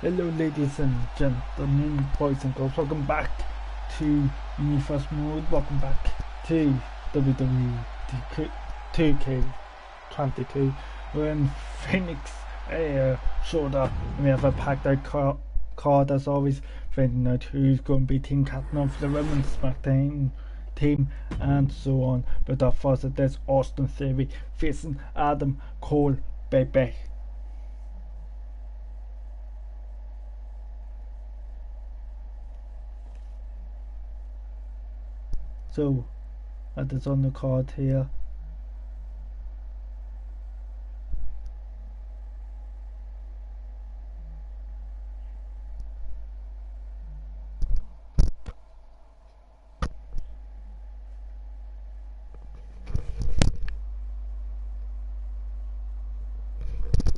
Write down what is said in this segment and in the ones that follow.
Hello ladies and gentlemen, boys and girls, welcome back to First Mode, welcome back to WWE 2K22. We're in Phoenix, Arizona, and we have a packed out card as always, finding out who's going to be team captain for the women's SmackDown team and so on. But first there's Austin Theory facing Adam Cole, baby. So that is on the card here.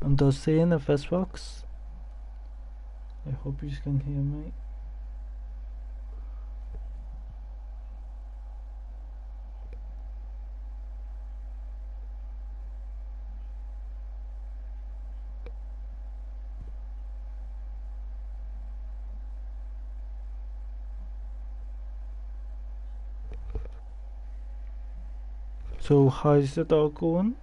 I'm just saying if this works. I hope you can hear me. So how's it all going?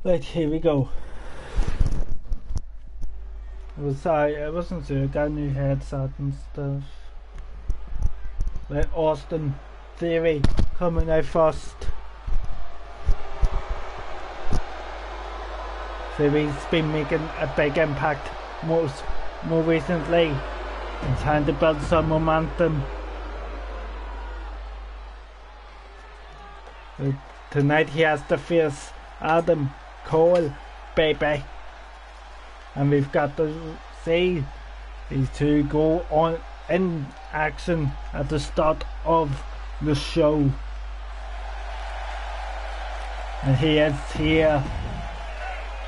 Right, here we go. I wasn't sure, got new headset and stuff. Right, Austin Theory coming out first. Theory's been making a big impact more recently and trying to build some momentum. Tonight he has to face Adam Cole, baby, and we've got to see these two go on in action at the start of the show, and he is here.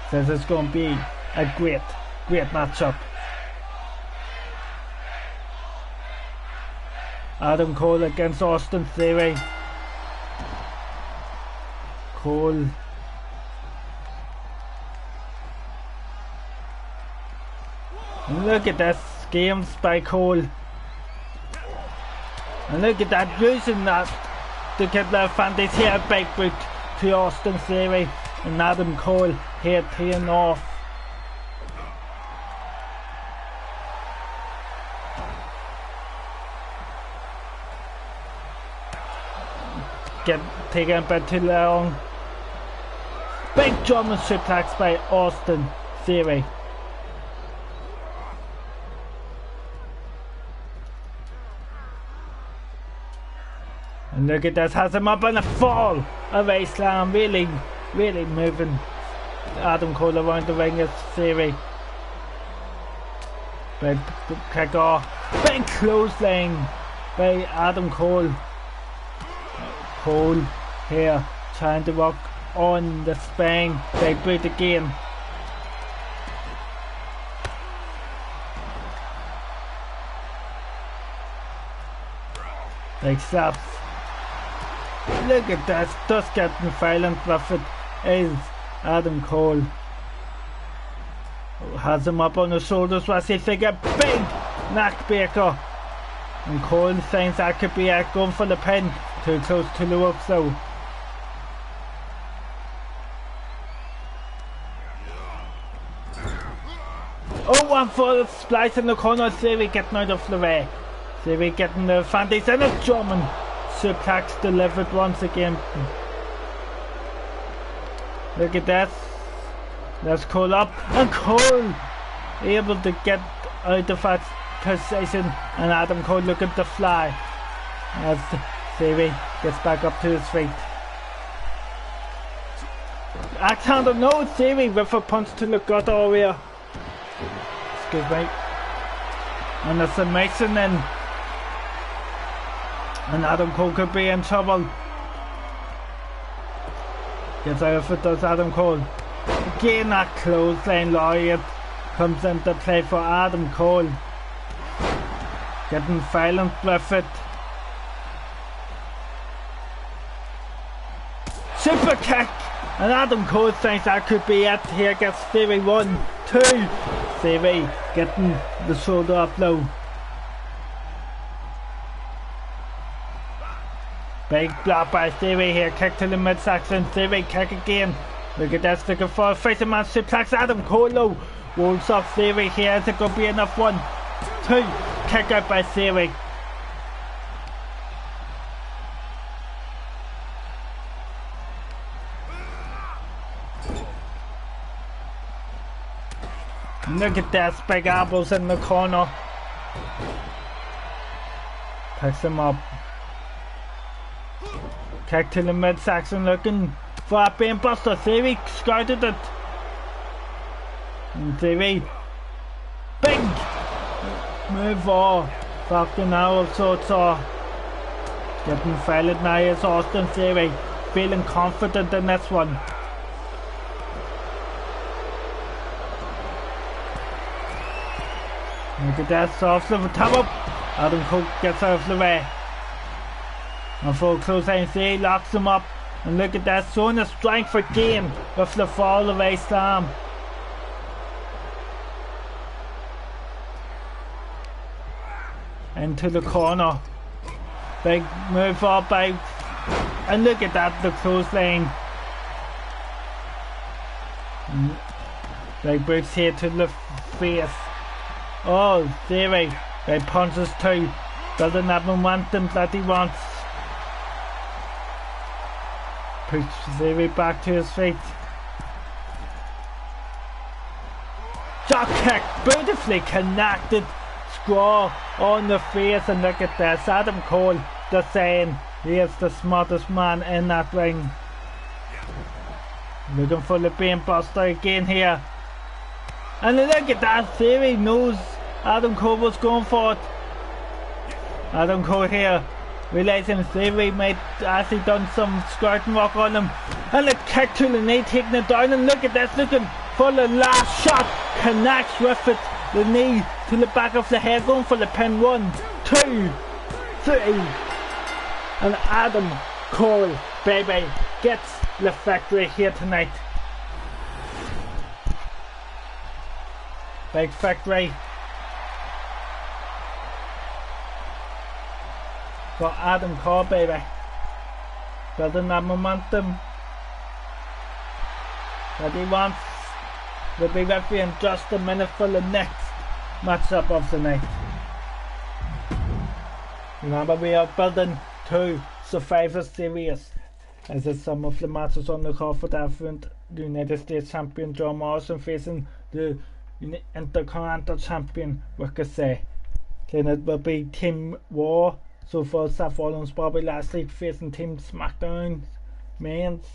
Says it's going to be a great matchup. Adam Cole against Austin Theory. Cole and look at this, games by Cole, and look at that, using that to get the advantage here, big boot to Austin Theory, and Adam Cole here teeing off. Taking a bit too long. Big German suplex by Austin Theory. And look at this, has him up on a fall. A race slam, really moving Adam Cole around the ring as Theory. Big kick off. Big clothesline by Adam Cole. Cole here trying to work on the spine. Big boot again. Big slaps. Look at that, just getting violent with it is Adam Cole. Has him up on the shoulders as he take a big neck breaker. And Cole thinks that could be it, going for the pin. Too close to the rope though. Oh, one for splice in the corner. Theory getting out of the way. Theory getting the advantage and a German suplex delivered once again. Look at that. That's Cole up, and Cole able to get out of that position, and Adam Cole looking to fly as Theory gets back up to his feet. Alexander, no, Theory with a punch to the gut area. Excuse me. And a submission in. And Adam Cole could be in trouble. Gets out of it, does Adam Cole. Again, that clothesline lariat comes into play for Adam Cole. Getting violent with it. Super kick. And Adam Cole thinks that could be it. Here gets Theory 1, 2. Theory getting the shoulder up low. Big block by Theory here. Kick to the midsection. Theory kick again. Look at this. Looking for a face man suplex. Adam Cole low. Rolls off Theory here. Is it going to be enough? 1, 2. Kick out by Theory. Look at this, big elbows in the corner. Picks him up. Kick to the midsection, looking for a brain buster. Theory scouted it. And Theory, big move or fucking now of sorts or getting fouled now is Austin Theory. Feeling confident in this one. Look at that, off the top up. Adam Cole gets out of the way. And full close line, Theory locks him up. And look at that, showing the strength again with the fall away slam. Into the corner. Big move up by. And look at that, the close line. Big boots here to the face. Oh, Theory, big punches too. Doesn't have momentum that he wants. Puts Theory back to his feet. Shot kick, beautifully connected. Scrawl on the face, and look at this. Adam Cole just saying he is the smartest man in that ring. Looking for the brain buster again here. And look at that, Theory knows Adam Cole was going for it. Adam Cole here, realizing Theory might actually done some skirting work on him. And a kick to the knee, taking it down, and look at this, looking for the last shot. Connects with it, the knee to the back of the head, going for the pin. 1, 2, 3. And Adam Cole, baby, gets the victory here tonight. Big victory for Adam Cole, baby. Building that momentum that he wants. We'll be with you in just a minute for the next matchup of the night. Remember, we are building 2 Survivor Series, as is some of the matches on the card for the United States Champion John Morrison facing the Intercontinental Champion Ricochet. Then it will be Team War. So for Seth Rollins, Bobby Lashley facing Team SmackDown Men's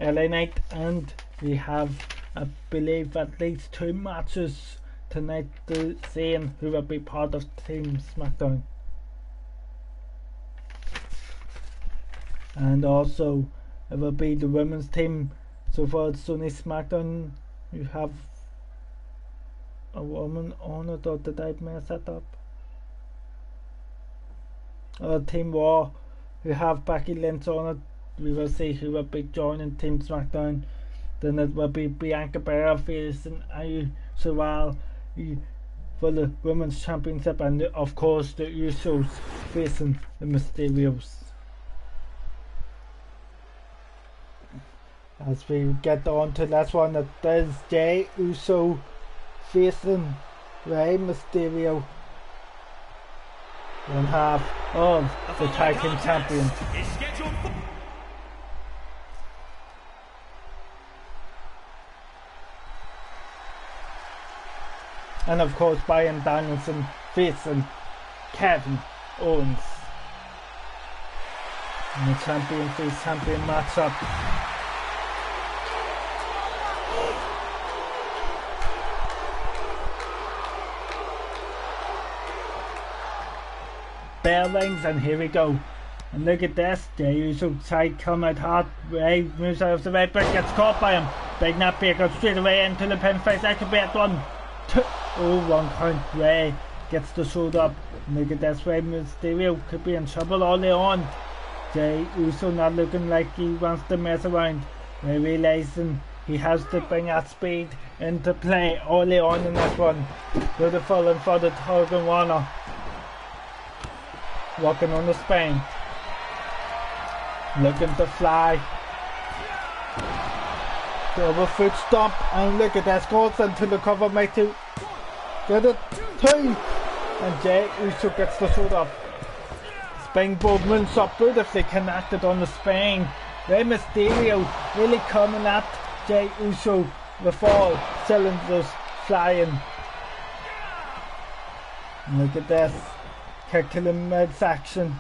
LA Knight, and we have, I believe, at least 2 matches tonight to seeing who will be part of Team SmackDown. And also it will be the women's team. So for Sony SmackDown, you have a woman on it, or did I mess that up? Team War, we have Becky Lynch on it. We will see who will be joining Team SmackDown. Then it will be Bianca Belair facing Io Shirai for the Women's Championship, and of course the Usos facing the Mysterios. As we get on to this one, it is Jey Uso facing Rey Mysterio, one half of the Tag Team Champions. And of course Bryan Danielson facing Kevin Owens. And the champion face champion matchup. Bell rings, and here we go. And look at this, Jey Uso side come out hot. Rey moves out of the way, but gets caught by him. Big neckbreaker goes straight away into the pin face. That could be at 1, 2. Oh, 1 count. Rey gets the shoulder up. And look at this, Rey Mysterio could be in trouble early on. Jey Uso not looking like he wants to mess around. They're realizing he has to bring that speed into play early on in this one. Beautiful and for the Hogan Warner. Walking on the spine. Looking to fly. Double foot stomp, and look at that, goes into the cover, make two. Get it, two. And Jey Uso gets the foot up. Springboard moonsault beautifully connected on the spine. Rey Mysterio really coming at Jey Uso with all cylinders flying. Look at this, kick to the midsection.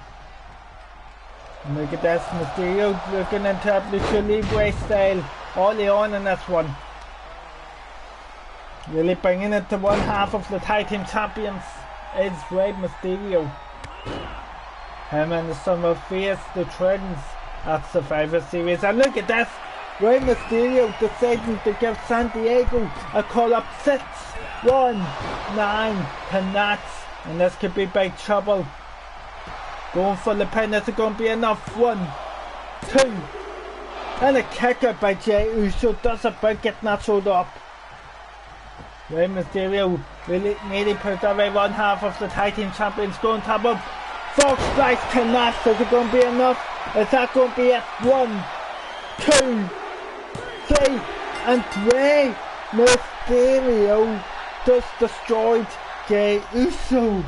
Look at this, Mysterio looking into that Lucha Libre style early on in this one. Really bringing it to one half of the tag team champions is Rey Mysterio. Him and the son of Face, the twins at Survivor Series. And look at this, Rey Mysterio deciding to give San Diego a call up 6-1-9 connects, and this could be big trouble. Going for the pin, is it going to be enough? 1, 2, and a kicker by Jey Uso does it by getting that shoulder up. Rey Mysterio really nearly put away one half of the tag team champions, going top up. Fox Splice connects, is it going to be enough? Is that going to be it? 1, 2, 3, and Rey Mysterio just destroyed Jey Uso.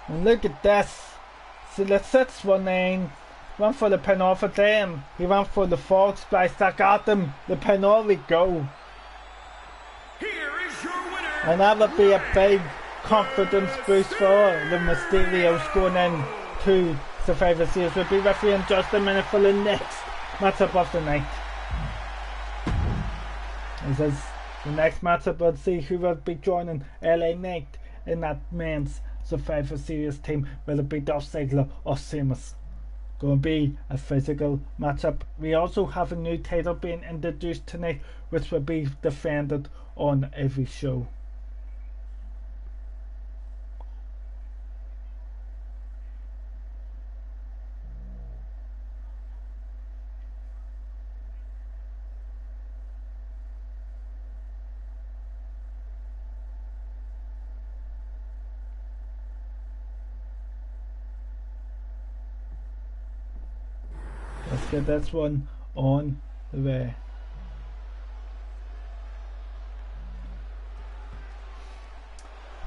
And look at this. So the 619 went for the pin off of them. He went for the Fox Splice that got them the pin. All we go. Here is your winner. And that would be a big confidence boost for the Mysterios going in to Survivor Series. We'll be referee in just a minute for the next matchup of the night. This is the next matchup. We'll see who will be joining LA Knight in that men's Survivor Series team. Will it be Dolph Ziggler or Sheamus? Going to be a physical matchup. We also have a new title being introduced tonight, which will be defended on every show. Let's get this one on the way.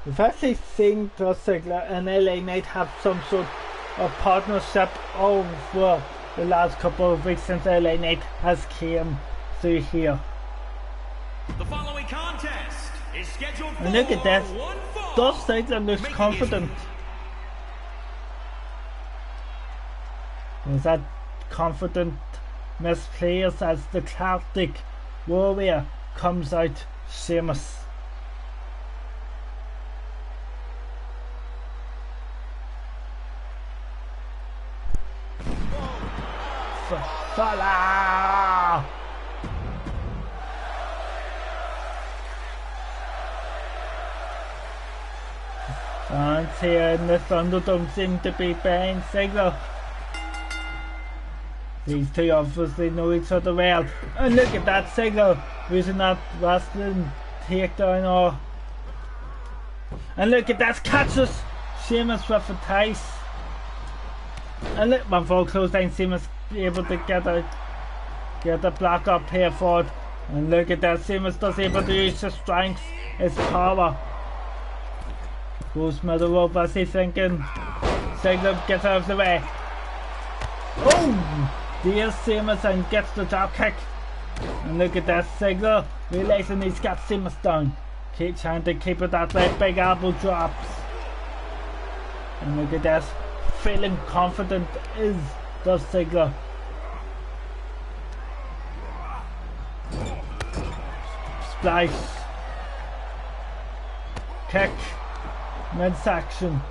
We've actually seen Dolph Ziggler and LA Knight have some sort of partnership over the last couple of weeks since LA Knight has came through here. The following contest is scheduled for And look at this, one fall. Dolph Ziggler looks confident. Was that confident misplays as the Celtic Warrior comes out Sheamus. Salah! Fans here in the Thunderdome seem to be behind Ziggler. These two obviously know each other well. And look at that, Ziggler using that wrestling takedown. Or and look at that, catches Sheamus with a tice. And look, one full close down, Sheamus able to get a block up here for it. And look at that, Sheamus does able to use his strength, his power. Goes middle rope as he's thinking. Ziggler gets out of the way. Oh! There's Sheamus and gets the drop kick. And look at that, Ziggler realizing he's got Sheamus down. Keep trying to keep it that way, big elbow drops. And look at this, feeling confident is Dolph Ziggler. Splice. Kick. Midsection.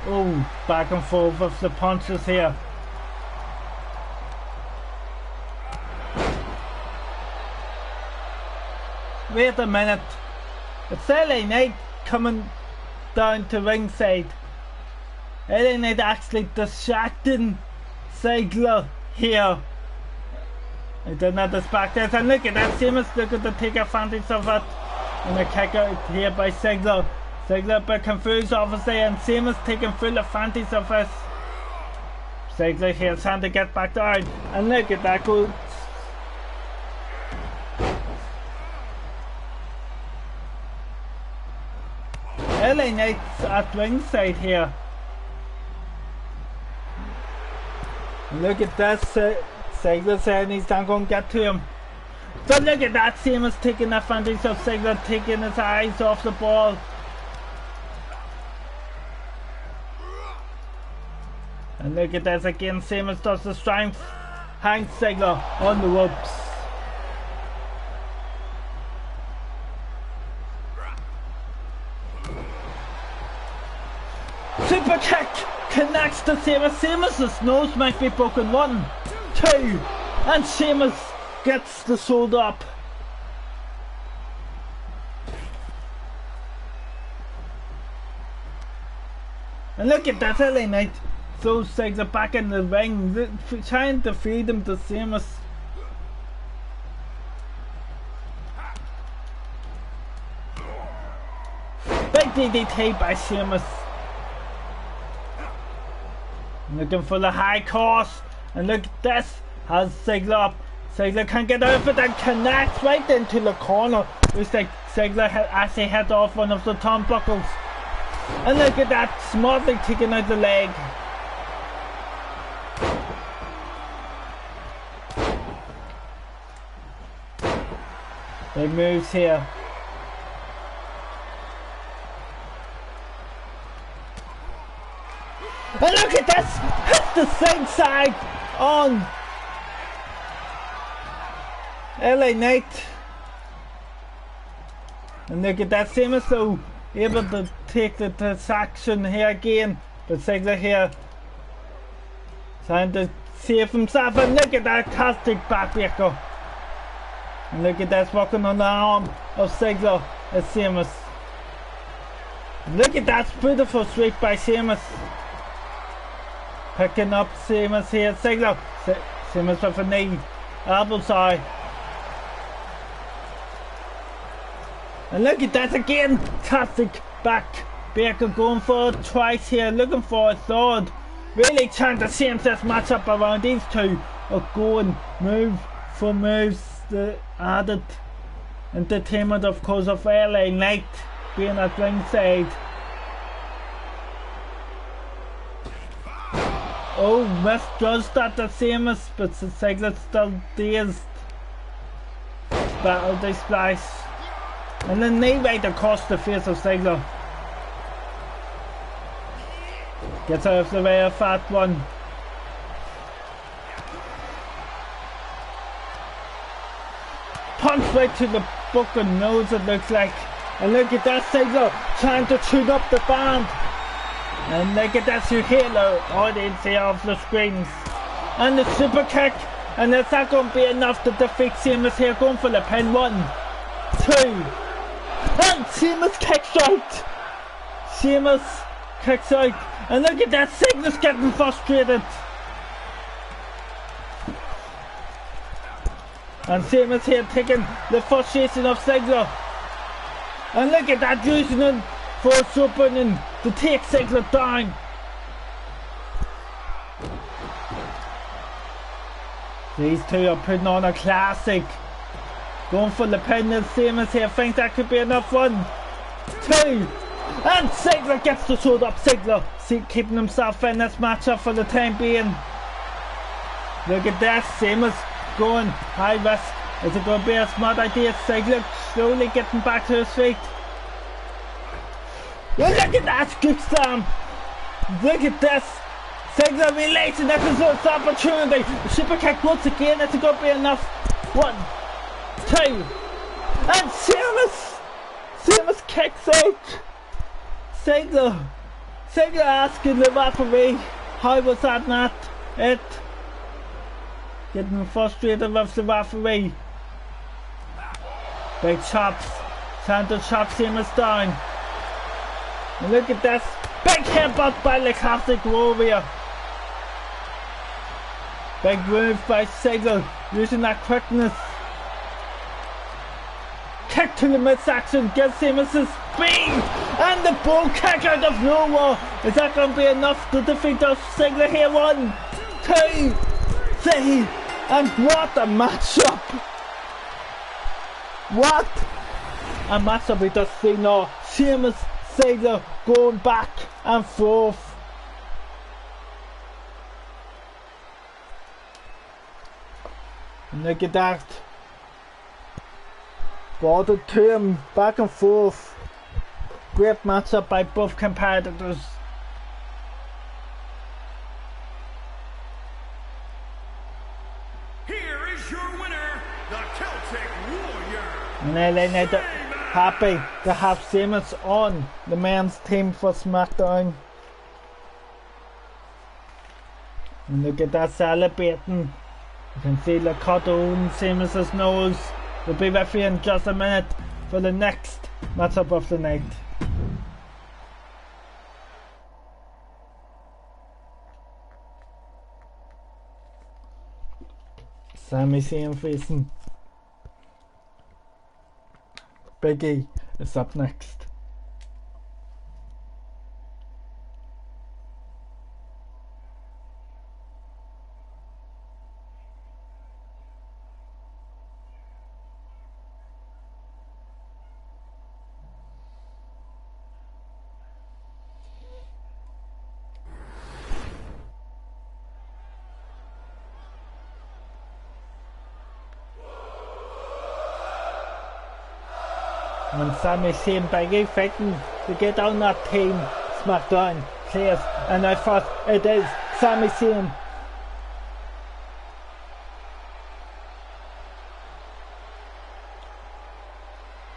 Oh, back and forth with the punches here. Wait a minute. It's LA Knight coming down to ringside. LA Knight actually distracting Ziggler here. I don't know this back there. And look at that. Sheamus looking to take advantage of it. And a kick out here by Ziggler. Ziggler a bit confused obviously, and Sheamus taking full advantage of it. Ziggler here trying to get back down. And look at that goal. LA Knight's at ringside here. And look at this. Ziggler saying he's not going to get to him. But look at that. Sheamus taking advantage of Ziggler, taking his eyes off the ball. And look at this again. Sheamus does the strength. Hangs Ziggler on the ropes. Super kick connects to Sheamus. Sheamus' nose might be broken. 1, 2, and Sheamus gets the shoulder up. And look at that, LA Knight throws Ziggler back in the ring, trying to feed him to Sheamus. Big DDT by Sheamus. Looking for the high cross, and look at this, has Ziggler up. Ziggler can't get out of it and connects right into the corner. Looks like Ziggler actually hit off one of the turnbuckles. And look at that, smartly taking out the leg. Big moves here. And look at this! Hits the same side on LA Knight. And look at that, Sheamus though able to take the distraction here again. But Ziggler here trying to save himself, and look at that caustic backbreaker. And look at this, working on the arm of Ziggler as Sheamus. Look at that beautiful streak by Sheamus. Picking up Sheamus here. Ziggler. Sheamus with a knee. Elbow side. And look at that again. Classic back. Baker going for it twice here. Looking for a third. Really trying to change this matchup around. These two are going move for moves. The added entertainment, of course, of LA Knight being at ringside. Oh, misjudged that the Sheamus, but Ziggler still dazed. Battle they splice. And then knee right across the face of Ziggler. Gets out of the way of that one. Punch right to the fucking nose, it looks like. And look at that, Ziggler trying to tune up the band. And look at that, you hear the audience here off the screens. And the super kick. And it's not going to be enough to defeat Sheamus here. Going for the pin. 1, 2. And Sheamus kicks out. Sheamus kicks out. And look at that, Ziggler's getting frustrated. And Sheamus here taking the frustration of Ziggler. And look at that, using it for a opening to take Ziggler down. These two are putting on a classic. Going for the pin, and Sheamus here thinks that could be enough. 1, 2. And Ziggler gets the shoulder up. Ziggler keeping himself in this matchup for the time being. Look at that, Sheamus going high risk. Is it going to be a smart idea? Ziggler slowly getting back to his feet. Well, look at that, good slam. Look at this. Ziggler relating that is his opportunity. The super kick once again. Is it going to be enough? 1, 2. And Sheamus kicks out. Ziggler Ziggler asking the referee, how was that not it? Getting frustrated with the referee. Big chops. Time to chop Sheamus down. And look at this. Big headbutt by the classic warrior. Big move by Ziggler, using that quickness. Kick to the midsection, gives Sheamus his speed. And the bull kick out of nowhere. Is that going to be enough to defeat Dolph Ziggler here? 1, 2, 3. And what a matchup. What a matchup we just see now. Sheamus, Ziggler going back and forth. And look at that. Brought it to him, back and forth. Great matchup by both competitors. Here is your winner, the Celtic Warrior. And LA Knight are happy to have Sheamus on the men's team for SmackDown. And look at that celebrating. You can see the cut on Sheamus' nose. We'll be with you in just a minute for the next matchup of the night. Sami Zayn facing Big E is up next. And Sami Zayn Big E fighting to get on that team SmackDown players, and I thought it is Sami Zayn.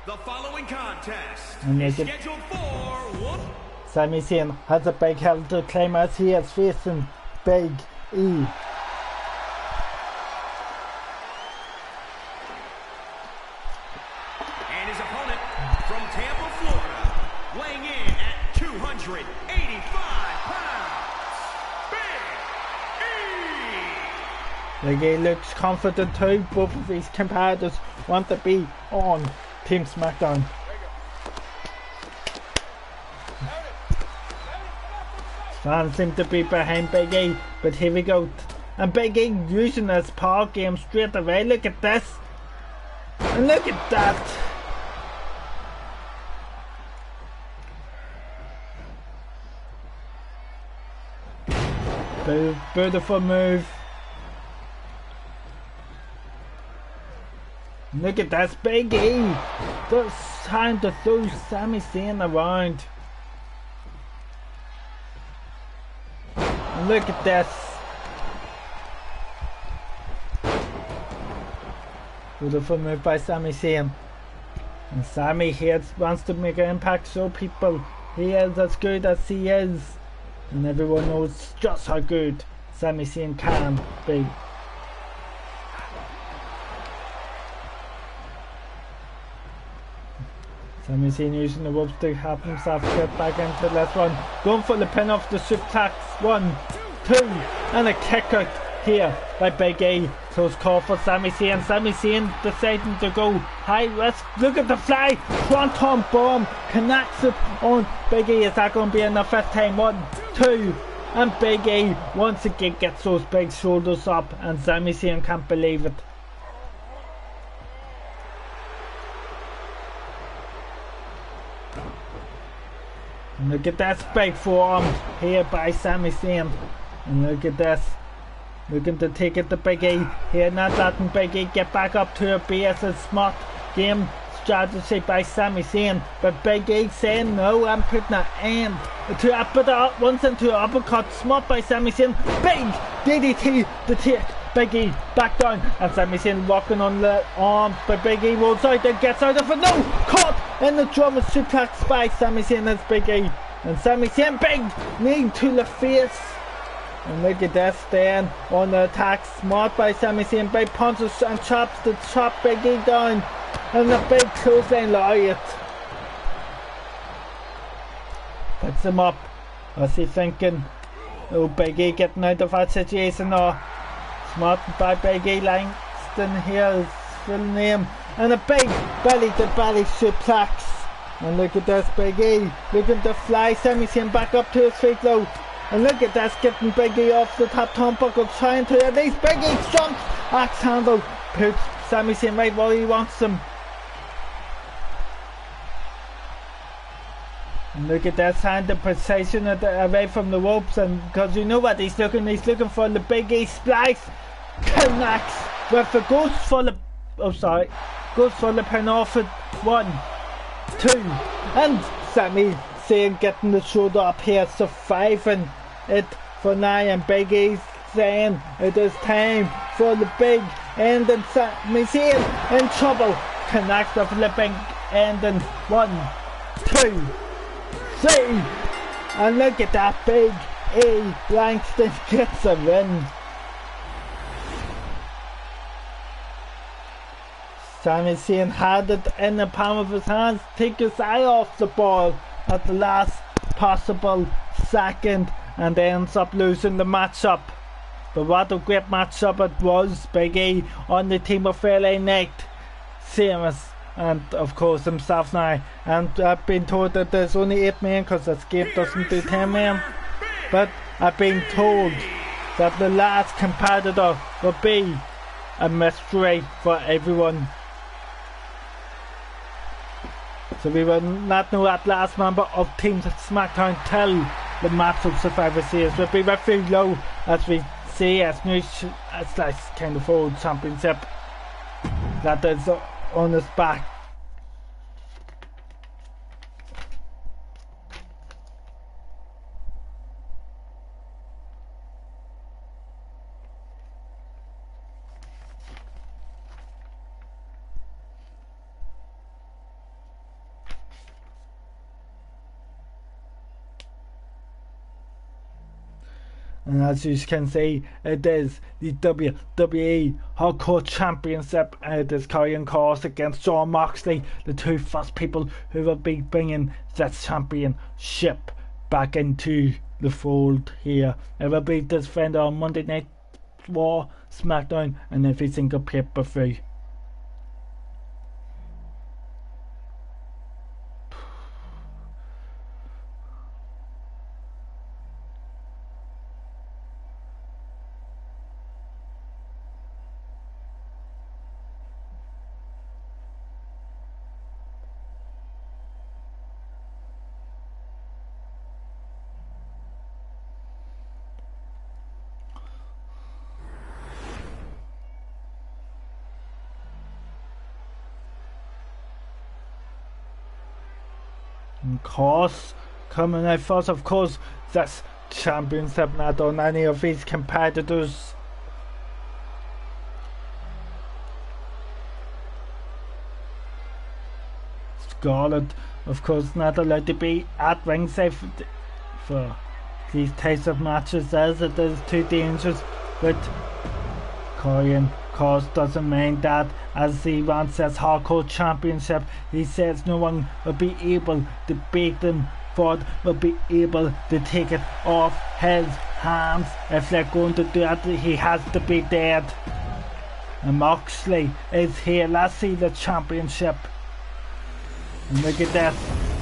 The following contest is scheduled for one. Sami Zayn has a big hill to climb as he is facing Big E. Big E looks confident too. Both of these competitors want to be on Team SmackDown. Fans seem to be behind Big E, but here we go. And Big E using his power game straight away. Look at this. And look at that. Beautiful move. Look at this, Big E. Just trying to throw Sami Zayn around. And look at this. Beautiful move by Sami Zayn. And Sami here wants to make an impact, show people he is as good as he is. And everyone knows just how good Sami Zayn can be. Sami Zayn using the ropes to help himself get back into this one. Going for the pin off the suplex. 1, 2, and a kick out here by Big E. So it's called for Sami Zayn. Sami Zayn deciding to go high risk. Look at the fly. Swanton bomb connects it on Big E. Is that going to be enough this time? 1, 2, and Big E once again gets those big shoulders up, and Sami Zayn can't believe it. And look at this big forearm here by Sami Zayn. And look at this. Looking to take it to Big E. Here not letting Big E get back up to her base. A smart game strategy by Sami Zayn. But Big E saying no, I'm putting an end to it. But once into an uppercut. Smart by Sami Zayn. Big DDT to take Big E back down. And Sami Zayn walking on the arm. But Big E rolls out and gets out of it. No! Caught in the German suplex by Sami Zayn as Big E And Sami Zayn, big knee to the face. And look at this then on the attack. Smart by Sami Zayn, big punches and chops to chop Big E down. And the big clothesline lariat. Picks him up. What's he thinking? Oh, Big E getting out of that situation now. Smart by Big E. Langston here is full name. And a big belly to belly suplex. And look at this, Big E looking to fly Sami Zayn back up to his feet though. And look at this, getting Big E off the top turnbuckle, trying to at least Big E jumps. Axe handle puts Sami Zayn right where he wants him. And look at this, hand the precision away from the ropes, and because you know what he's looking for the Big E splice. Connects with the goes for the pin off it. 1, 2, and Sami Zayn getting the shoulder up here, surviving it for now, and Big E saying it is time for the big end, and Sami Zayn in trouble. Connects with the big end, and 1, 2, 3, and look at that, Big E Langston gets a win. Sami Zayn had it in the palm of his hands, take his eye off the ball at the last possible second, and ends up losing the matchup. But what a great matchup it was. Big E on the team of LA Knight, Sheamus, and of course himself now. And I've been told that there's only 8 men because this game doesn't do 10 men. But I've been told that the last competitor will be a mystery for everyone. So we will not know that last member of Team SmackDown till the match of Survivor Series. Will be very low as we see as new kind of old championship that is on his back. And as you can see, it is the WWE Hardcore Championship, and it is Karrion Kross against Jon Moxley, the two first people who will be bringing this championship back into the fold here. It will be defended on Monday Night Raw, SmackDown, and every single pay-per-view. And Kross coming out first. Of course, this championship not on any of his competitors. Scarlett, of course, not allowed to be at ringside for these types of matches, as it is too dangerous. But Karrion Kross doesn't mind that, as he wants this Hardcore Championship. He says no one will be able to beat him, but will be able to take it off his hands. If they're going to do that, he has to be dead. And Moxley is here. Let's see the championship. And look at this,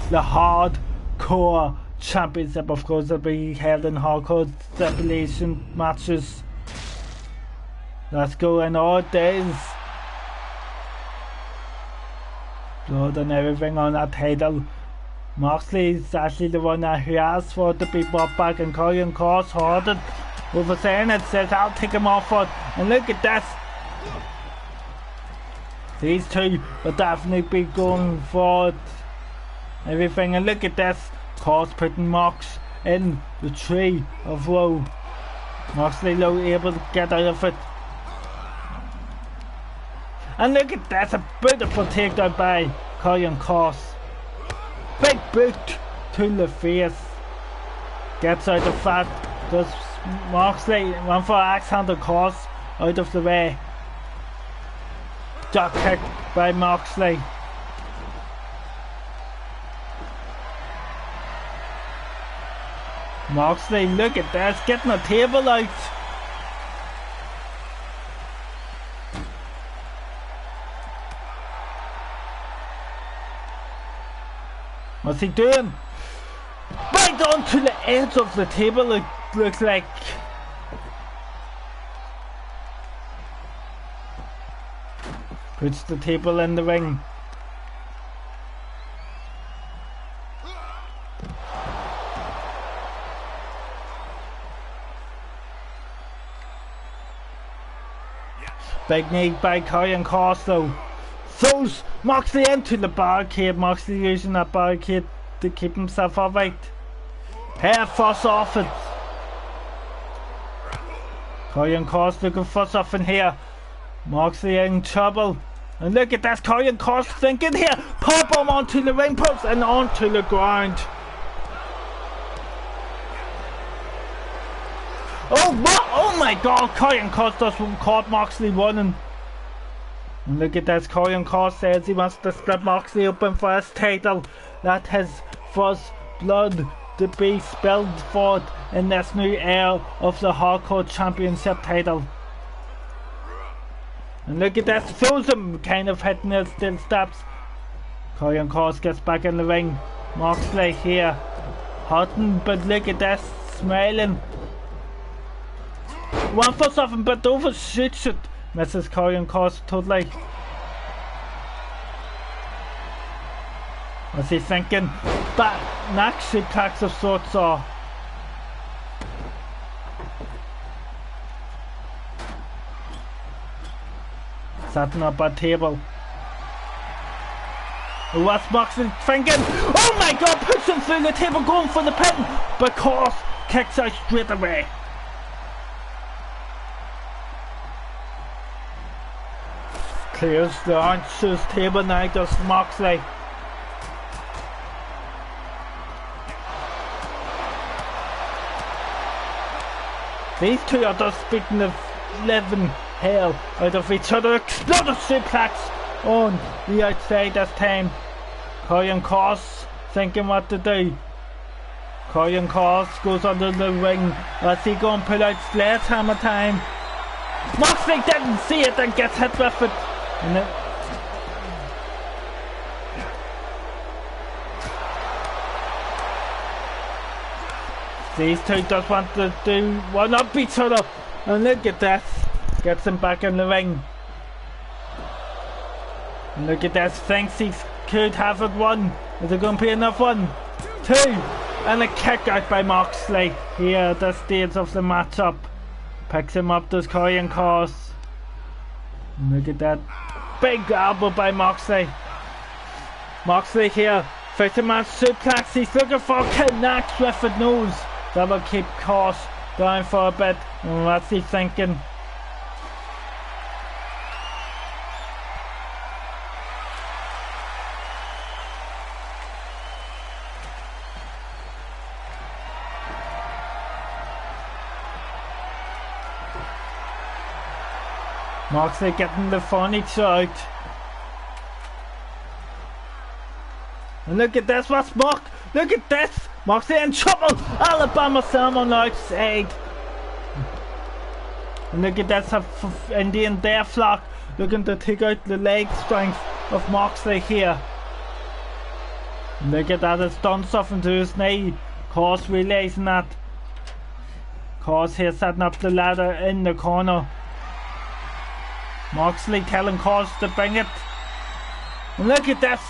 the Hardcore Championship. Of course, will be held in hardcore stipulation matches. Let's go, and all days. Blood and everything on that title. Moxley is actually the one who asked for it to be brought back, and Karrion Kross heard it over saying it, says I'll take him off for it. And look at this. These two will definitely be going for it. Everything, and look at this. Kross putting Mox in the tree of woe. Moxley low able to get out of it. And look at that, a beautiful takedown by Karrion Kross. Big boot to the face. Gets out of that. Does Moxley one for axe handle cross out of the way. Drop kick by Moxley. Moxley, look at this, getting a table out. What's he doing? Right onto the edge of the table, it looks like. Puts the table in the ring. Big knee by Karrion Kross though. Throws Moxley into the barricade. Moxley using that barricade to keep himself upright. Hair fuss off it. Karrion Kross looking for something here. Moxley in trouble. And look at that, Karrion Kross thinking here. Pop him onto the ring post and onto the ground. Oh, what? Oh my god, Karrion Kross just caught Moxley running. And look at this, Karrion Kross says he wants to split Moxley open for his title. That his first blood to be spilled forth in this new era of the Hardcore Championship title. And look at this, throws him, kind of hitting his steel steps. Karrion Kross gets back in the ring. Moxley here, hurting, but look at this, smiling. One for something, but overshoots it. Misses Karrion Kross totally. What's he thinking? Back, neck suplex of sorts or. Setting up a table. What's Moxley thinking? Oh my god, puts him through the table, going for the pin, but Kross kicks out straight away. Clears the announcer's table now, does Moxley. These two are just beating the living hell out of each other. Explosive suplex on the outside this time. Karrion Kross thinking what to do. Karrion Kross goes under the ring. As he going to pull out sledgehammer time. Moxley didn't see it and gets hit with it. And then these two just want to do one up each other. And look at this. Gets him back in the ring. And look at this. Thinks he could have it one. Is it going to be enough? 1, 2. And a kick out by Moxley here at the stage of the matchup. Picks him up, does Karrion Kross. Look at that. Big elbow by Moxley. Moxley here. Fisherman suplex. He's looking for connects with it. Nose. That will keep Kross down for a bit. And what's he thinking? Moxley getting the furniture out. And look at this, what's Mox? Look at this! Moxley in trouble! Alabama Sam on the outside. And look at this, Indian Deathlock looking to take out the leg strength of Moxley here. And look at that, it's done something to his knee. Kross realizing that. Kross here setting up the ladder in the corner. Moxley telling Kross to bring it. And look at this.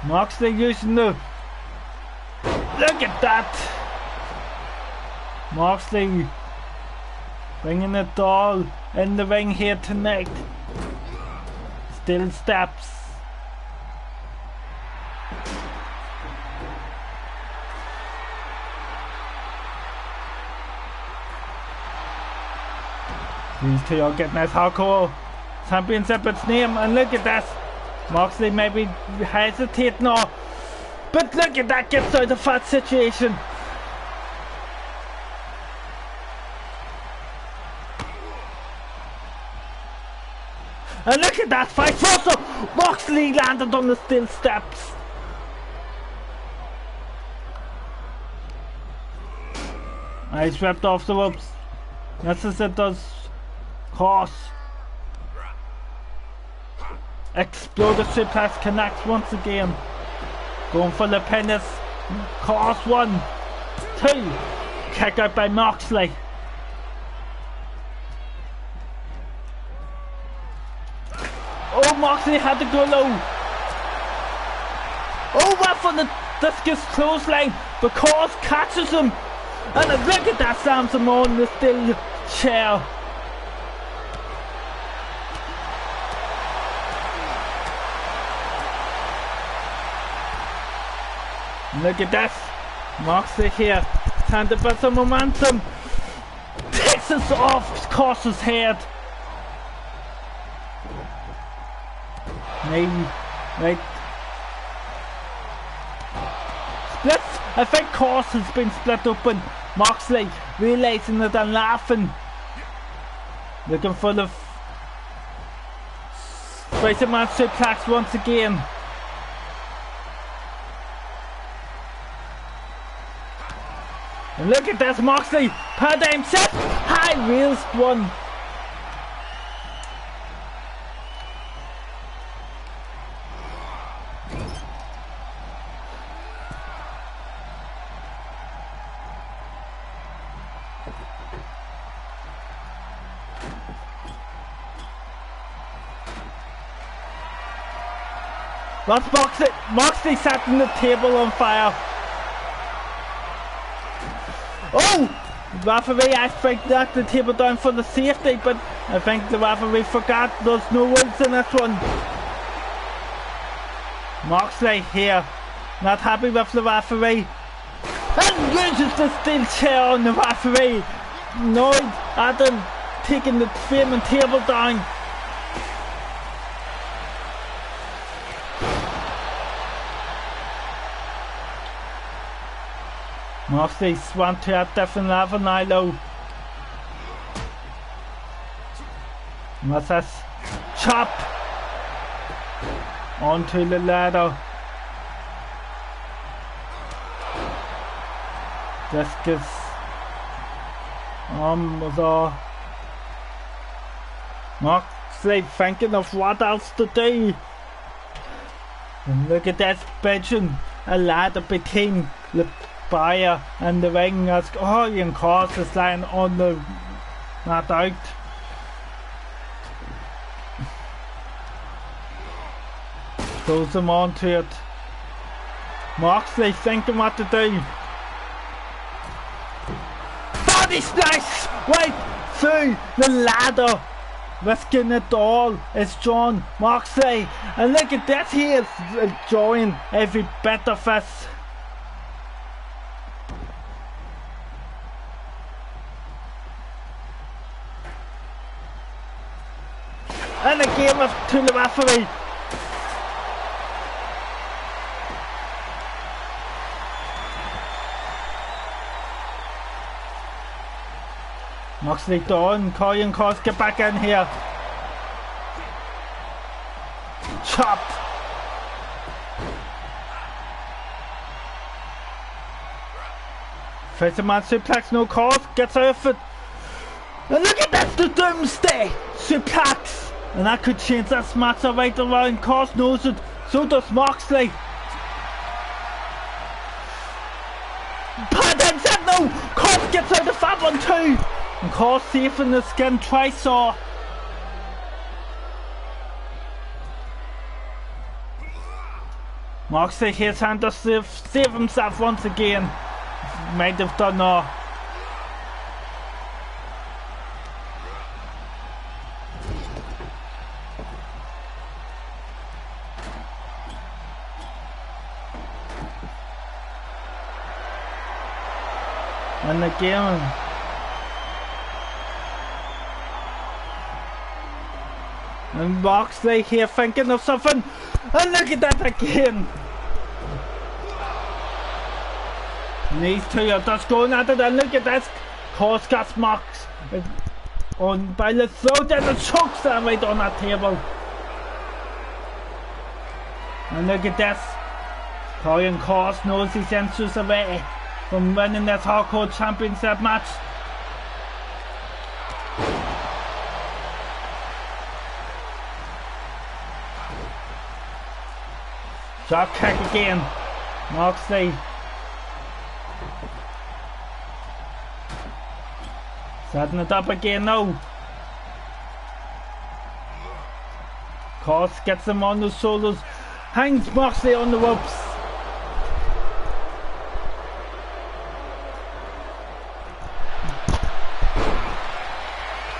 Moxley using the... Look at that. Moxley bringing it all in the ring here tonight. Still steps. These two are getting this Hardcore Championship its name, and look at this. Moxley maybe hesitating or But look at that, gets out of that situation. And look at that fight. Also, Moxley landed on the steel steps. He's ripped off the ropes. Just as it does. Cross. Exploded suplex connects once again. Going for the penis. Cross 1, 2. Kick out by Moxley. Oh, Moxley had to go low. Oh, what for the discus clothesline. But Cross catches him. And look at that, slams him on the steel chair. Look at this. Moxley here. Trying to put some momentum. Takes us off Cross's head. Maybe. Right. Split. I think Cross has been split open. Moxley realizing it and laughing. Looking for the Spider-Man suplex once again. And look at this, Moxley, paradigm set, high wheels one. That's Moxley setting the table on fire. Oh! Referee, I think knocked the table down for the safety, but I think the referee forgot there's no rules in this one. Moxley here, not happy with the referee. And uses the steel chair on the referee. Annoyed at him taking the flaming table down. Moxley's went to a different level now though. What's this? Chop! Onto the ladder. Discus. Was all. Moxley thinking of what else to do. And look at this, bridging a ladder between the Buyer and the ring as Orion Cross is lying on the mat out. Throws him onto it. Moxley thinking what to do. Body splash right through the ladder. Risking it all. It's John Moxley. And look at this, he is enjoying every bit of it. And a game to the referee. Moxley done. Orion Cross, get back in here. Chop. Fisherman suplex, no Cross, gets out of it. And look at this, the Doomsday suplex. And that could change this match right around. Cross knows it, so does Moxley. Paradigm set, no! Cross gets out of that one too! And Cross safe in the skin, try-saw. Moxley here trying to save himself once again. Might have done now. And again. And Moxley here thinking of something. And look at that again. And these two are just going at it, and look at this. Course gets mocked on by the throat, and it chokes them right on that table. And look at this. Karrion Kross knows his inches away from winning this hardcore championship match. Drop kick again. Moxley. Setting it up again now. Kross gets him on the shoulders. Hangs Moxley on the ropes.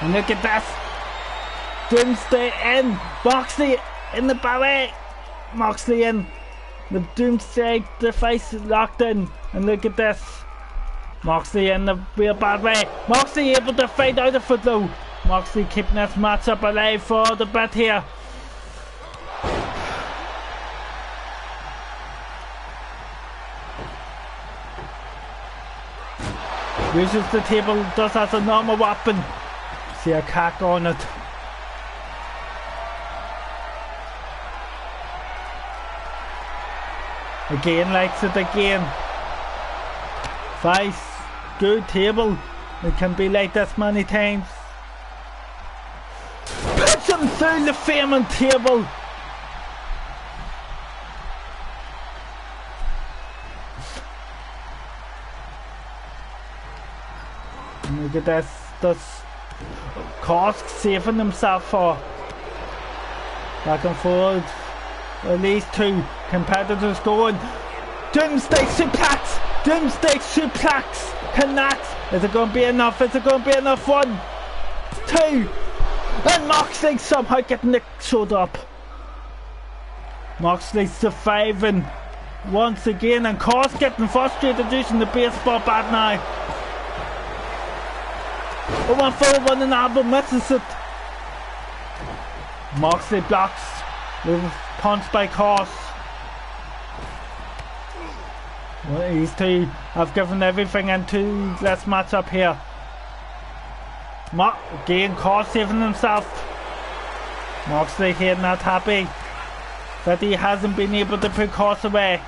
And look at this. Doomsday in. Moxley in the belly. Moxley in. The Doomsday device is locked in. And look at this. Moxley in the real bad way. Moxley able to fade out of it though. Moxley keeping this match up alive for the bit here. Uses the table just as a normal weapon. See a cack on it. Again likes it again. Vice, good table. It can be like this many times. Puts him through the famous table. Look at this. That's Kross saving himself for back and forward. At least two competitors going. Doomsday suplex. Doomsday suplex. Connects. Is it going to be enough? Is it going to be enough? 1, 2. And Moxley somehow getting the shoulder up. Moxley surviving once again, and Kross getting frustrated using the baseball bat now. Oh, 1 forward, 1 and elbow, misses it. Moxley blocks with punch by Kross. Well, these two have given everything into this match up here. Again, Kross saving himself. Moxley here not happy that he hasn't been able to put Kross away.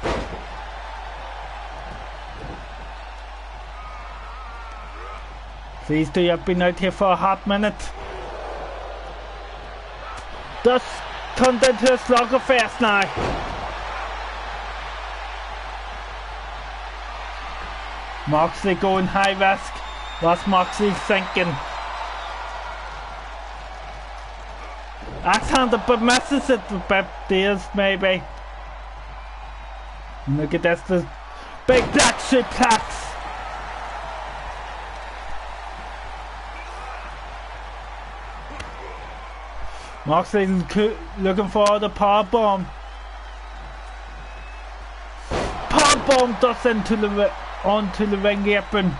These two have been out here for a hot minute. Just turned into a sluggerfest now. Moxley going high risk. What's Moxley thinking? Axe-handed but misses it with Beth Deals maybe. And look at this, the big black suplex. Moxley looking for the power bomb. Power bomb does into onto the ring apron.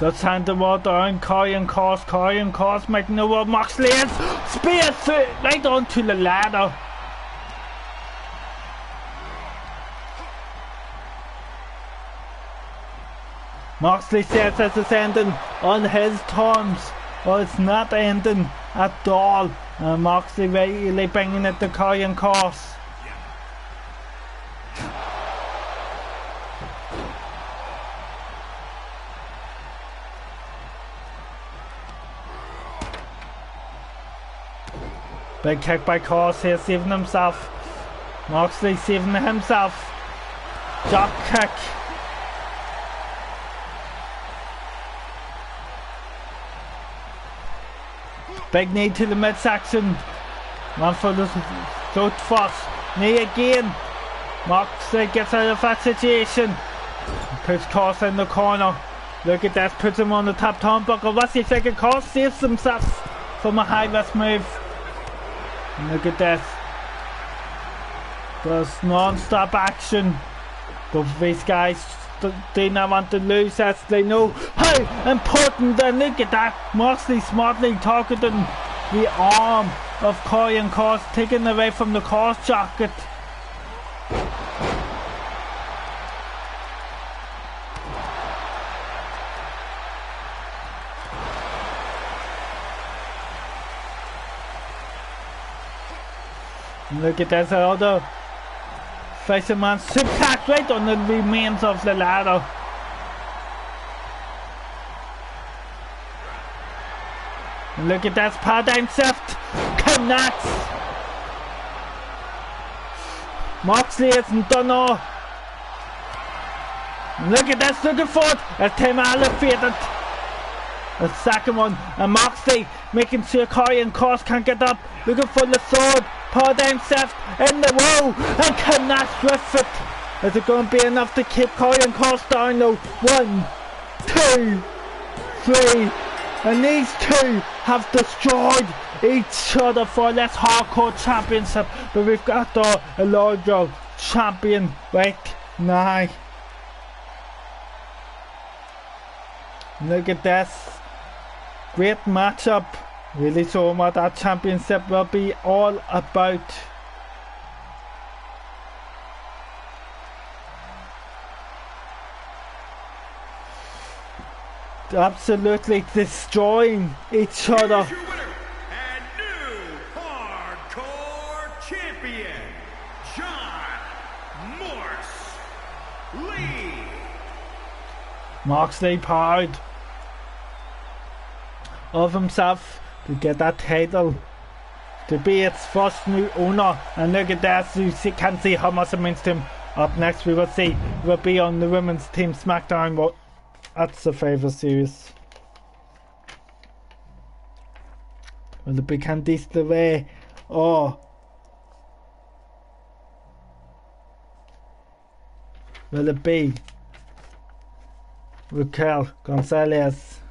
Let's hand the ball down. Karrion Kross making the wall. Moxley is spear through right onto the ladder. Moxley says it's ending on his terms. Well, it's not ending at all. Moxley really bringing it to Karrion Kross. Big kick by Kross here, saving himself. Moxley saving himself. Drop kick. Big knee to the midsection. One for the throat first. Knee again. Moxley gets out of that situation. Puts Kross in the corner. Look at that, puts him on the top turnbuckle. What's he thinking? Kross saves himself from a high risk move. Look at this. There's non-stop action. Both of these guys they not want to lose as they know how important. And look at that, Moxley smartly targeting the arm of Karrion Kross, taken away from the Kross jacket. Look at this other fisherman suplex right on the remains of the ladder. Look at this paradigm shift. Connects. Moxley isn't done all. Look at this, looking for it. It's time elevated. The second one, and Moxley making sure Karrion Kross can't get up. Looking for the sword. Paradigm shift in the wall and connects with it. Is it going to be enough to keep Karrion Kross down though? 1, 2, 3. And these two have destroyed each other for this hardcore championship. But we've got the larger champion right now. Look at this. Great matchup. Really showing what that championship will be all about. Absolutely destroying each other. Here's your winner and new hardcore champion, John Moxley. Moxley proud of himself to get that title, to be its first new owner. And look at that, you can see how much it means to him. Up next we will see, will be on the women's team SmackDown. Well, that's the favourite series. Will it be Candice LeRae or will it be Raquel Gonzalez?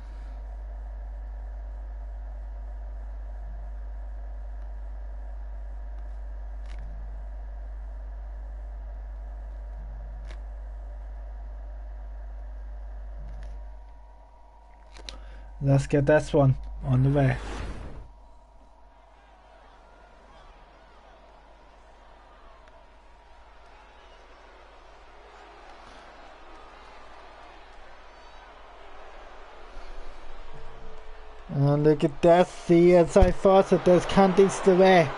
Let's get this one on the way. And look at this, see inside faucet, there's Candice LeRae.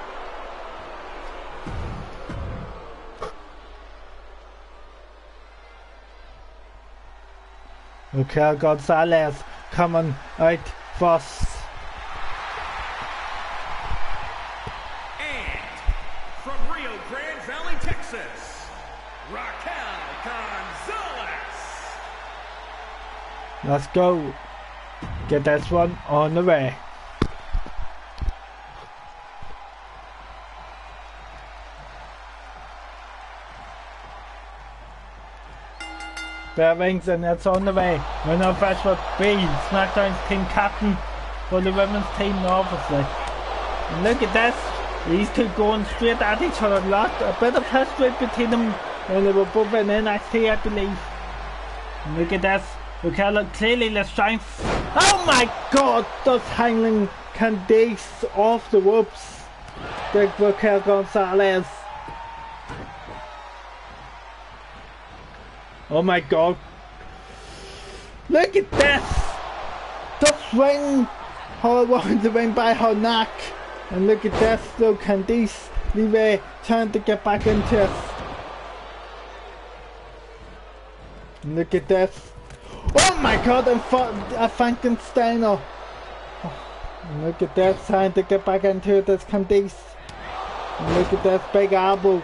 Raquel Gonzalez coming out first. And from Rio Grande Valley, Texas, Raquel Gonzalez. Let's go. Get this one on the way. Bell rings and it's on the way. Winner of Freshwood B, SmackDown's team captain for the women's team, obviously. And look at this, these two going straight at each other. A bit of history between them when they were both in NXT, I believe. And look at this, Raquel clearly the strength. Oh my god, does handling Candice off the ropes. Big Raquel Gonzalez. Oh my god. Look at this. Just ring her around the ring by her neck. And look at this though, Candice LeRae trying to get back into it. And look at this. Oh my god, a Frankensteiner. And look at this, trying to get back into it, that's Candice. And look at this big elbow.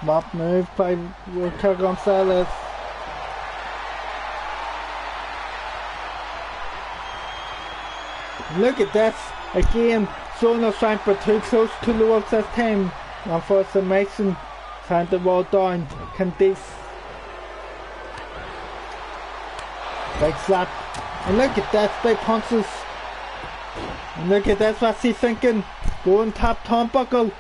Smart move by Raquel Gonzalez. Look at this again, showing her strength but too close to the ropes this time. And for submission, trying to roll down Candice. Big slap. And look at this, big punches. And look at this, what's he thinking? Go and tap turnbuckle.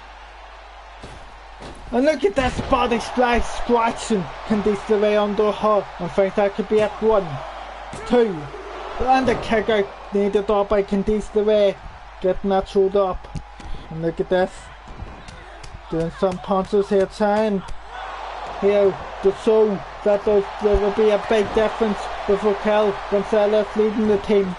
And look at that body splash scratching Candice LeRae under her. In fact, that could be at 1, 2. And the kick out needed up by Candice LeRae. Getting that showed up. And look at this. Doing some punches here, trying here to show that there will be a big difference with Raquel Gonzalez leading the team.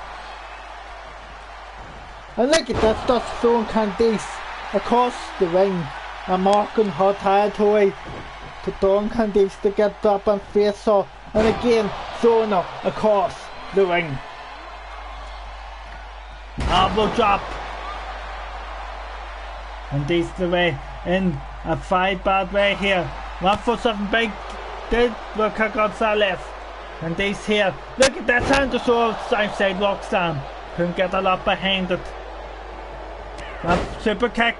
And look at that, that's throwing Candice across the ring and marking her territory to Dawn Candice to get up and face her, and again throwing her across the ring. Elbow drop. Candice LeRae in a 5-bad way here. 1 for 7 big. Did Raquel Gonzalez. Candice here. Look at that hand to show outside rock slam. Couldn't get a lot behind it. That super kick.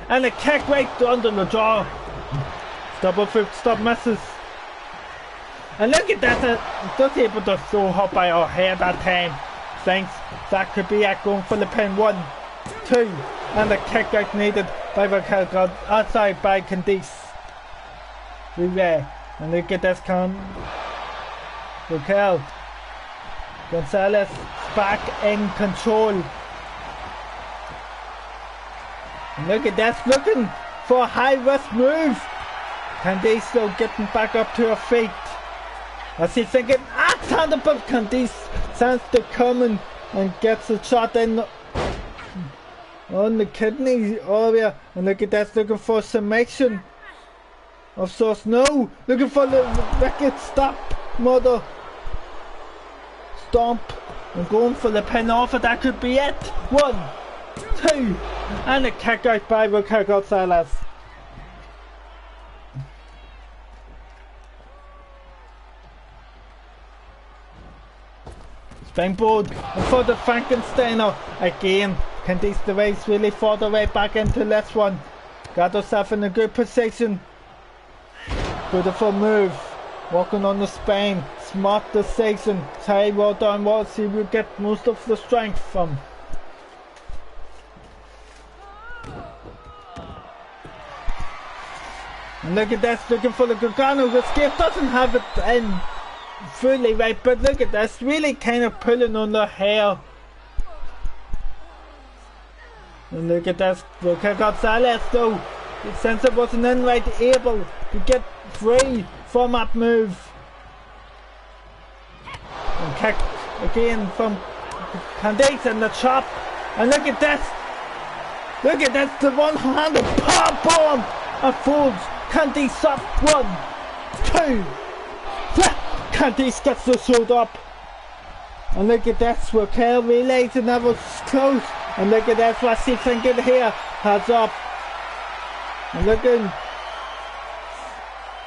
And a kick right under the jaw. Double foot stop misses. And look at that. Just able to throw her by her head that time. Thanks. That could be it, going for the pin. 1, 2. And a kick out needed by Raquel. Outside by Candice LeRae. And look at this Raquel Gonzalez back in control. And look at this, looking for a high risk move. Candice still getting back up to her feet. As he's thinking, stand up, Candice stands to come and gets a shot in on the kidney area. And look at this, looking for submission of sorts. No, looking for the wicked stop, mother stomp, and going for the pin off it. That could be it. 1, 2, and a kick out by Raquel Gonzalez. Springboard for the Frankensteiner again. Candice LeRae really fought her way back into this one. Got herself in a good position. Beautiful move. Walking on the spine. Smart decision. Tie well down what she will get most of the strength from. And look at this, looking for the Gargano. The escape doesn't have it in fully right, but look at this, really kind of pulling on the hair. And look at this, Raquel Gonzalez though, since it wasn't in right, able to get free from that move. And kick again from Candice and the chop. And look at this, the one-handed power bomb and folds Candice up. 1, 2. Candice gets the showed up. And look at this, Raquel realizing that was close. And look at this, what she's thinking here. Heads up. And looking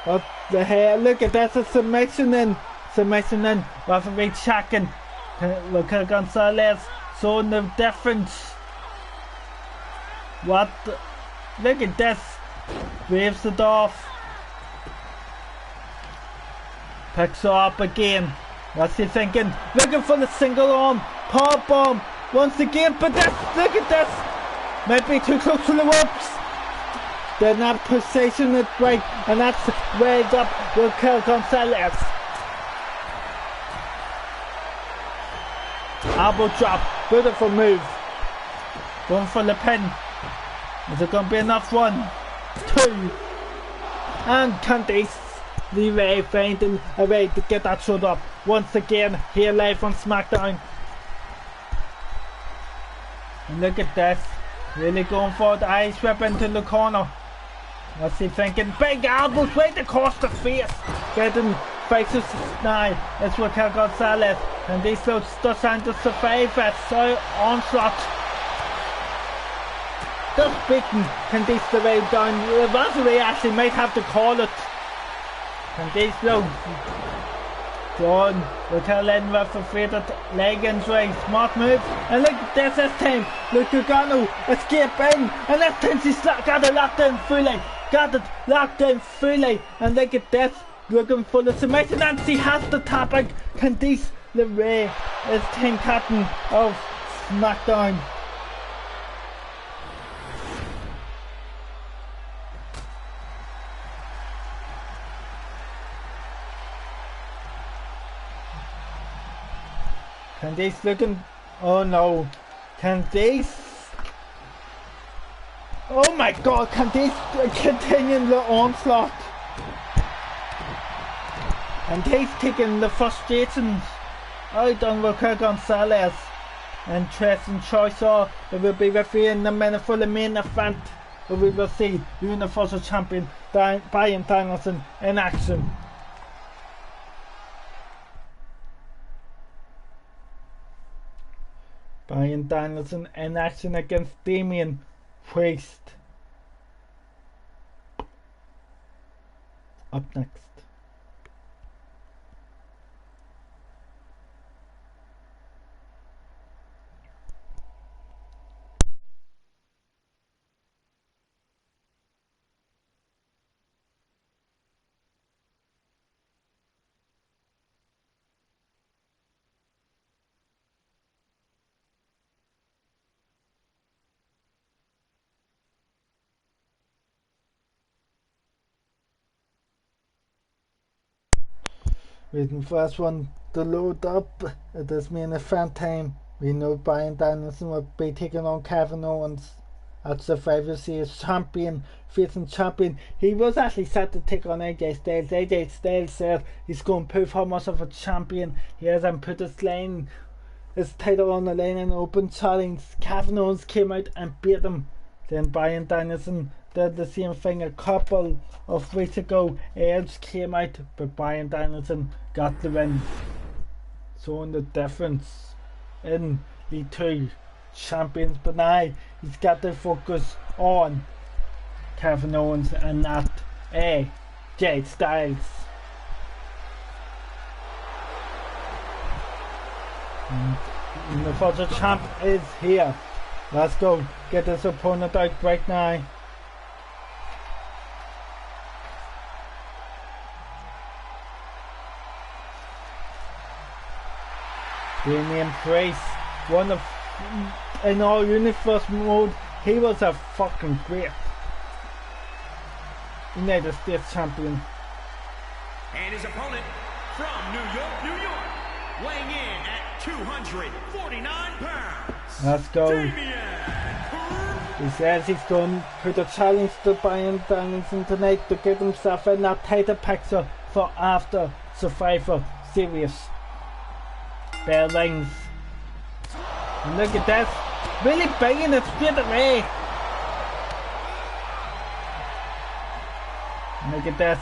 up the hair. Look at this, a submission in. Referee checking. Raquel Gonzalez showing the difference. What? Look at this. Waves it off. Picks her up again. What's he thinking? Looking for the single arm. Power bomb. Once again. But this, look at this. Might be too close to the ropes. They're not positioning it right. And that's raised up Raquel Gonzalez. Elbow drop. Beautiful move. Going for the pin. Is it going to be enough? 1, 2. And Candice LeRae finding a way to get that showed up once again here live on SmackDown. And look at this, really going for the ice whip into the corner. What's he thinking? Big elbows right across the face, getting faces now. It's Raquel Gonzalez, and these folks still trying to survive that onslaught. Just beating Candice LeRae down. The referee actually might have to call it. Candice low. John Raquel in with a faded leg injury. Smart move. And look at this time. Look, Gargano escape in. And this time she's got it locked in fully. And look at this. Looking for the submission. And she has the tap out. Candice LeRae is team captain of SmackDown. Candice looking. Oh no. Candice. Oh my god, Candice continuing the onslaught. Candice taking the frustrations out on Raquel Gonzalez. And Tristan Choice they will be refereeing the minute for the main event. Where we will see Universal Champion Bryan Danielson in action. Bryan Danielson in action against Damian Priest. Up next. Waiting for us one to load up at this main event time. We know Bryan Danielson will be taking on Kevin Owens at Survivor Series champion, facing champion. He was actually set to take on AJ Styles. AJ Styles said he's going to prove how much of a champion he is and put his title on the line in an open challenge. Kevin Owens came out and beat him. Then Bryan Danielson did the same thing a couple of weeks ago. Edge came out, but Bryan Danielson got the win, showing the difference in the two champions. But now he's got to focus on Kevin Owens and not AJ Styles. And the future champ is here. Let's go get this opponent out right now. Damian Priest, one of in our universe mode, he was a fucking great United States champion. And his opponent from New York, New York, weighing in at 249 pounds. Let's go. Damian. He says he's going to put a challenge to Bryan Danielson tonight to get himself in that title picture for after Survivor Series. Bell rings. And look at this. Really banging it straight away. And look at this.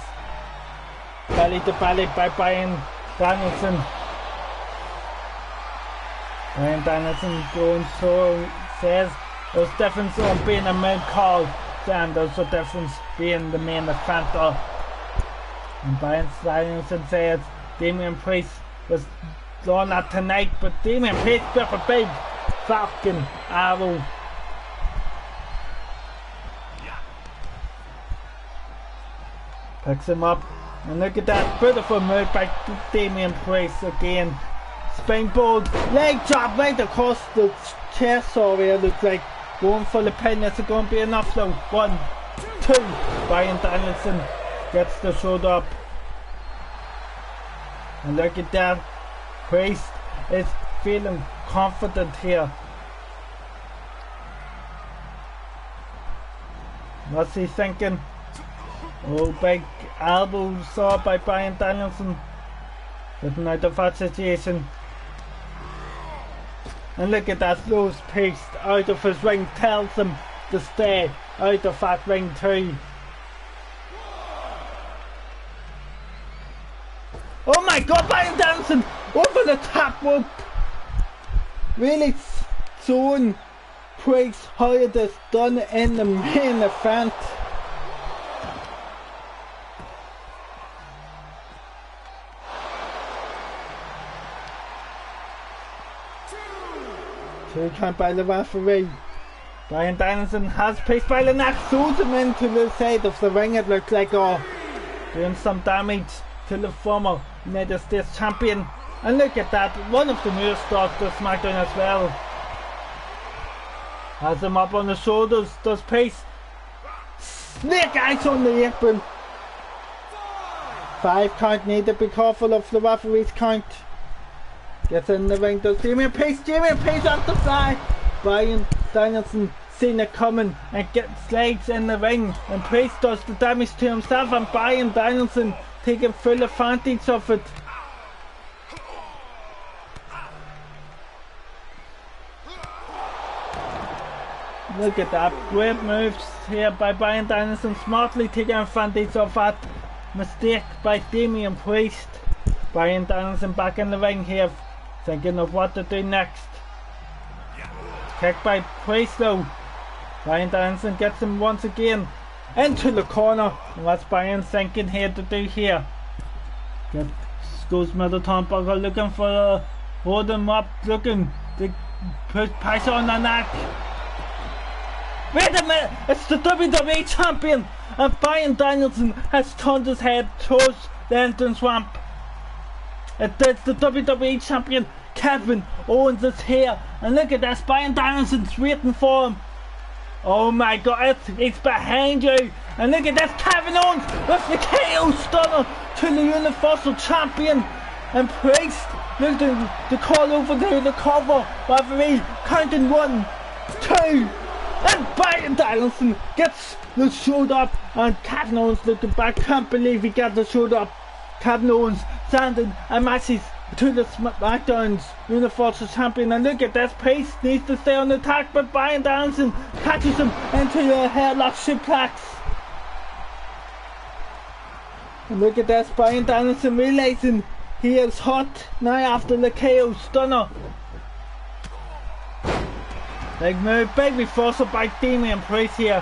Belly to belly by Bryan Danielson. Bryan Danielson going so says there's difference on being a main call and there's a difference being the main offender. And Bryan Danielson says Damian Priest was doing that tonight, but Damian Priest with a big fucking arrow. Picks him up, and look at that beautiful move by Damian Priest again. Springboard, leg drop right across the chest area. Looks like going for the pin. Is it going to be enough though? 1, 2. Bryan Danielson gets the shoulder up. And look at that. Priest is feeling confident here. What's he thinking? Oh, big elbow saw by Bryan Danielson. Getting out of that situation. And look at that, those Priest out of his ring, tells him to stay out of that ring too. Oh my god, Bryan Danielson over the top rope. Really showing Priest how it is done in the main event. Two count by the referee. Bryan Danielson has Priest by the neck, throws him into the side of the ring. It looks like doing some damage to the former United States champion. And look at that, one of the newest stars to SmackDown as well. Has him up on the shoulders, does Priest. Snake eyes on the apron. 5 count, need to be careful of the referee's count. Gets in the ring, does Damien Priest off the side. Bryan Danielson seen it coming and gets legs in the ring, and Priest does the damage to himself, and Bryan Danielson taking full advantage of it. Look at that, great moves here by Bryan Danielson, smartly taking advantage of that mistake by Damien Priest. Bryan Danielson back in the ring here, thinking of what to do next. Kick by Priest though. Bryan Danielson gets him once again into the corner. And what's Bryan thinking here to do here? Goes middle turnbuckle, looking for a hold him up, looking to put pressure on the neck. Wait a minute, it's the WWE champion, and Bryan Danielson has turned his head towards the entrance ramp. It's the WWE champion, Kevin Owens, is here, and look at this, Bryan Danielson's waiting for him. Oh my god, it's behind you, and look at this, Kevin Owens with the KO stunner to the Universal Champion, and Priest looking to call over to the cover, referee counting 1, 2, and Bryan Danielson gets the shoulder up, and Kevin Owens looking back, can't believe he got the shoulder up. Kevin Owens sending a message to the SmackDown's Universal Champion, and look at this, Priest needs to stay on the attack, but Bryan Danielson catches him into a hairlock suplex. And look at this, Bryan Danielson realizing he is hot now after the KO stunner. Big move, big reversal by Damien Priest here.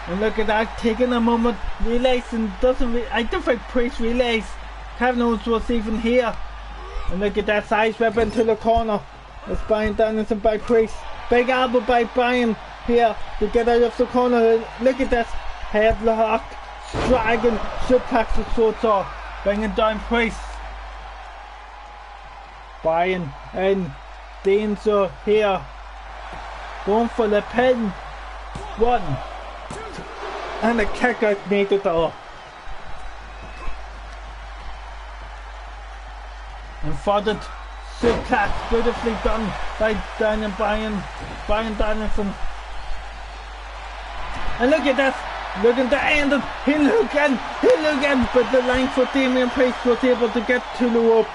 And look at that, taking a moment, realizing I don't think Priest realized Kevin Owens was even here. And look at that, side whip into the corner. It's Bryan Danielson by Priest. Big elbow by Bryan here to get out of the corner. Look at this, headlock, dragon, suplex of sorts off, bringing down Priest. Bryan in danger here. Going for the pin. 1, 2, and a kick out needed off. And furthered suplex, beautifully done by Bryan Danielson. And look at this, looking to end it. He'll hook in, but the line for Damien Priest was able to get to the ropes.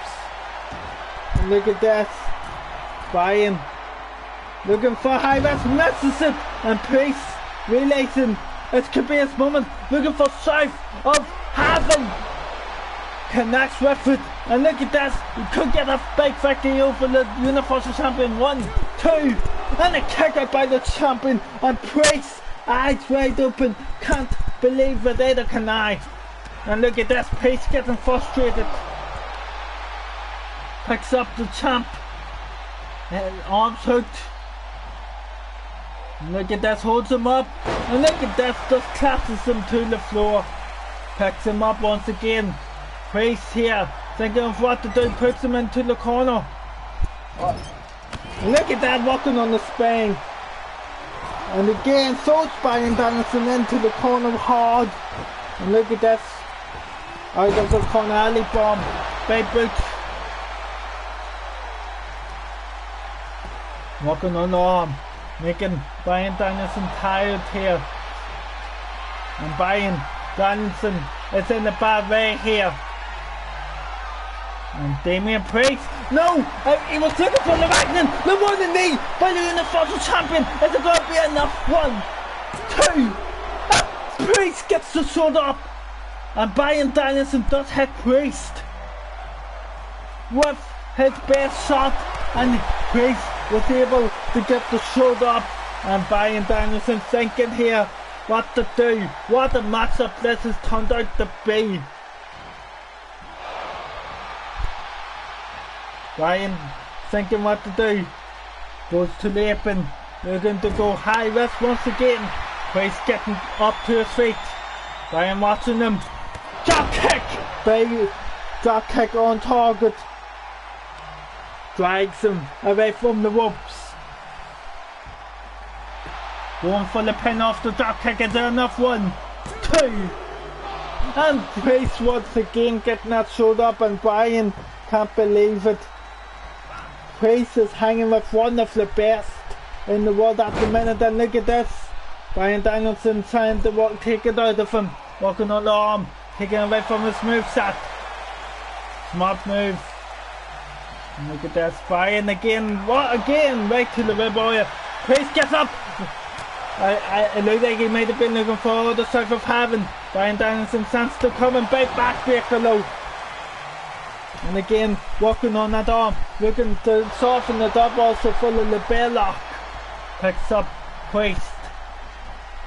And look at this, Bryan looking for high rest, misses it, and Priest realizing it could be his moment, looking for south of heaven, connects with it, and look at this, he could get a big victory over the Universal Champion. 1, 2, and a kick out by the champion, and Priest, eyes wide open, can't believe it, either can I. And look at this, Priest getting frustrated, picks up the champ, arms hooked. Look at this, holds him up, and look at this, just collapses him to the floor, picks him up once again. Priest here, thinking of what to do, puts him into the corner. Look at that, walking on the spine. And again, throws Bryan Danielson into the corner hard. And look at this, out of the corner, alley bomb, big boots. Walking on the arm, making Bryan Danielson tired here. And Bryan Danielson is in a bad way here. And Damien Priest, no! He was looking for the lightning, the one in knee by the Universal Champion. Is it going to be enough? 1, 2, Priest gets the shoulder up, and Bryan Danielson does hit Priest with his best shot, and Priest was able to get the shoulder up, and Bryan Danielson thinking here what to do, what a matchup this has turned out to be. Bryan thinking what to do, goes to the apron, looking to go high risk once again. Priest getting up to his feet, Bryan watching him, drop kick, big drop kick on target, drags him away from the ropes, going for the pin off the drop kick. Is there enough? 1, 2, and Priest once again getting that showed up, and Bryan can't believe it. Priest is hanging with one of the best in the world at the minute, and look at this. Bryan Danielson trying to take it out of him, walking on the arm, taking away from his moveset. Smart move. And look at this, Bryan again, what again? Right to the rib area. Priest gets up. It looked like he might have been looking for the side of heaven. Bryan Danielson stands to come and bite backbreaker low. And again, working on that arm, looking to soften it up also for the label lock. Picks up Priest.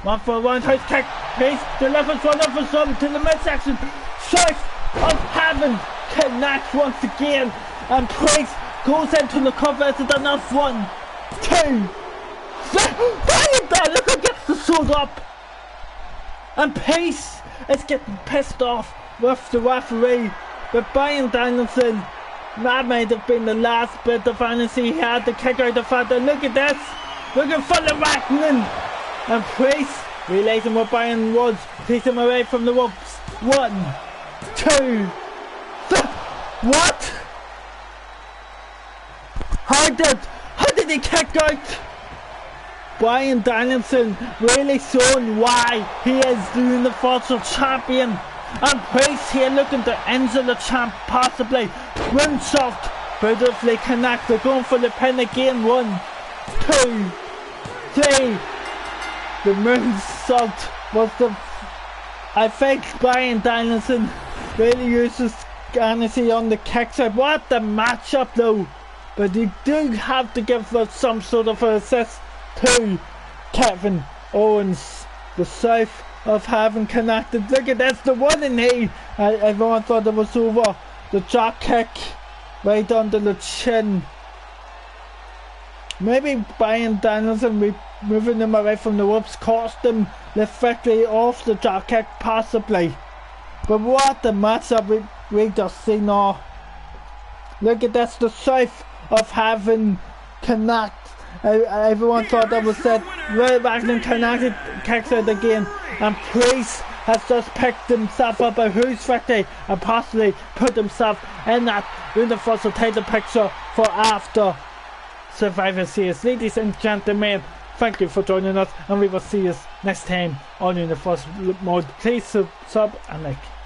1 for 1 house kick. Priest delivers one up for some to the midsection. South of heaven connects once again. And Priest goes into the cover. Is it enough? 1, 2, 3. Look who gets the sword up. And Priest is getting pissed off with the referee. But Bryan Danielson, that might have been the last bit of energy he had to kick out the fat. And look at this. Looking for the reckoning. And Priest, realizing what Bryan was, takes him away from the ropes. 1, 2, 3. What? How did he kick out? Bryan Danielson really showing why he is the Universal Champion. And Priest here looking to injure the champ possibly. Moonsault, beautifully connected, going for the pin again. 1, 2, 3. The moonsault was the... I think Bryan Danielson really uses energy on the kicks out. What the matchup though. But you do have to give us some sort of assist to Kevin Owens. The South of having connected. Look at this, the 1 and 8. Everyone thought it was over. The drop kick right under the chin. Maybe Bryan Danielson moving him away from the ropes cost him the victory off the drop kick possibly. But what the matchup we just see now. Look at this, the South of having connect. Everyone thought that was it. Right back and connected, kicks out again. And Priest has just picked himself up a huge victory and possibly put himself in that Universal title picture for after Survivor Series. Ladies and gentlemen, thank you for joining us, and we will see you next time on Universal Mode. Please sub and like.